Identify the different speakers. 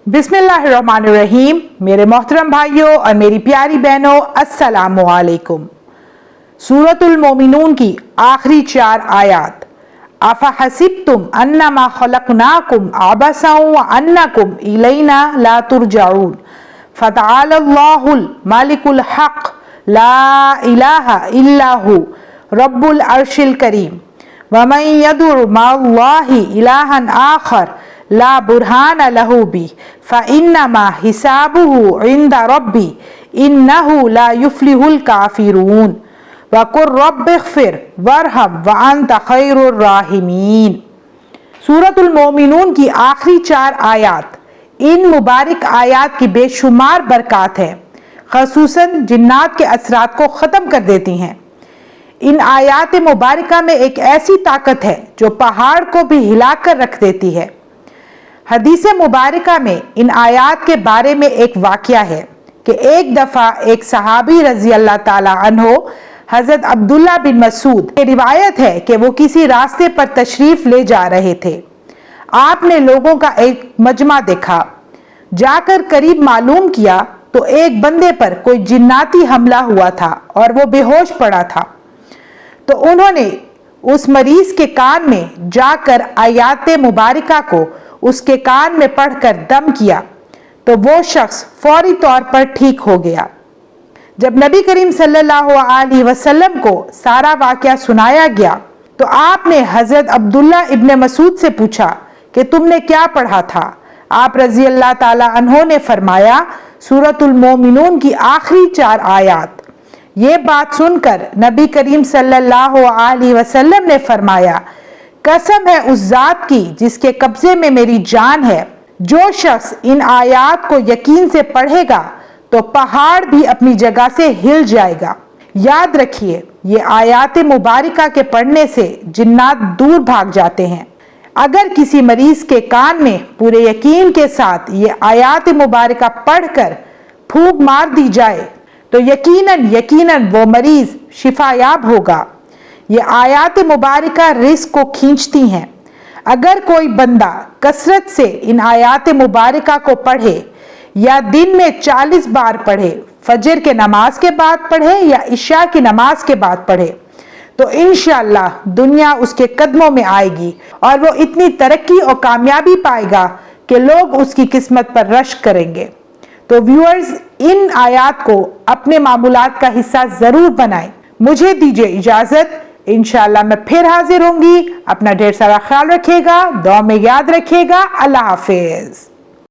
Speaker 1: बिस्मिल्लाहिर्रहमानिर्रहीम। मेरे मोहतरम भाइयों और मेरी प्यारी बहनों, अस्सलामु अलैकुम। सूरतुल मोमिनून की आखिरी 4 आयत। अफहसिबतुम अन्नमा खलकनाकुम अबसन व अन्नकुम इलैना ला तुरजाऊन फतआलल्लाहुल मालिकुल हक ला इलाहा इल्ला हु रब्बुल अर्शिल करीम वमन यदउ मअल्लाहि इलाहन आखर ला बुरहान लहू बी फ़इन्नमा हिसाबुहु इंदा रब्बी इन्नहु ला युफ्लिहुल काफिरून वकुर रब्बिग़फिर वरहम व अंत खैरुर राहिमीन। सूरतुल मोमिनून की आखिरी 4 आयत। इन मुबारक आयत की बेशुमार बरकत है, ख़ुसूसन जिन्नात के असरात को ख़त्म कर देती हैं। इन आयात मुबारका में एक ऐसी ताकत है जो पहाड़ को भी हिलाकर रख देती है। हदीस मुबारका में इन आयात के बारे में एक वाक़या है कि एक दफ़ा एक सहाबी रज़ी अल्लाह ताला अन्हो हज़रत अब्दुल्ला बिन मसूद की रिवायत है कि वो किसी रास्ते पर तशरीफ़ ले जा रहे थे। आपने लोगों का एक मजमा देखा। जाकर करीब मालूम किया तो एक बंदे पर कोई जिन्नाती हमला हुआ था और वो बेहोश पड़ा था। तो उन्होंने उस मरीज के कान में जाकर आयात मुबारका को उसके कान में पढ़कर दम किया तो वो शख्स फौरी तौर पर ठीक हो गया। जब नबी करीम सल्लल्लाहु अलैहि वसल्लम को सारा वाक़या सुनाया गया तो आपने हज़रत अब्दुल्ला इब्न मसूद से पूछा कि तुमने क्या पढ़ा था। आप रज़ी अल्लाह ताला अन्हो ने फरमाया, सूरतुल मोमिनून की आखिरी 4 आयत। ये बात सुनकर नबी करीम सल्लल्लाहु अलैहि वसल्लम ने फरमाया, कसम है उस जात की जिसके कब्जे में मेरी जान है, जो शख्स इन आयात को यकीन से पढ़ेगा तो पहाड़ भी अपनी जगह से हिल जाएगा। याद रखिए, ये आयात मुबारका के पढ़ने से जिन्नात दूर भाग जाते हैं। अगर किसी मरीज के कान में पूरे यकीन के साथ ये आयात मुबारका पढ़कर फूंक मार दी जाए तो यकीनन वो मरीज शिफायाब होगा। ये आयात मुबारका रिज़्क़ को खींचती हैं। अगर कोई बंदा कसरत से इन आयात मुबारका को पढ़े या दिन में 40 बार पढ़े, फजर के नमाज के बाद पढ़े या इशा की नमाज के बाद पढ़े, तो इंशाअल्लाह दुनिया उसके कदमों में आएगी और वो इतनी तरक्की और कामयाबी पाएगा कि लोग उसकी किस्मत पर रश्क करेंगे। तो व्यूअर्स, इन आयात को अपने मामूलात का हिस्सा ज़रूर बनाएं। मुझे दीजिए इजाज़त, इंशाअल्लाह मैं फिर हाजिर होंगी। अपना ढेर सारा ख्याल रखिएगा, दुआ में याद रखिएगा। अल्लाह हाफिज़।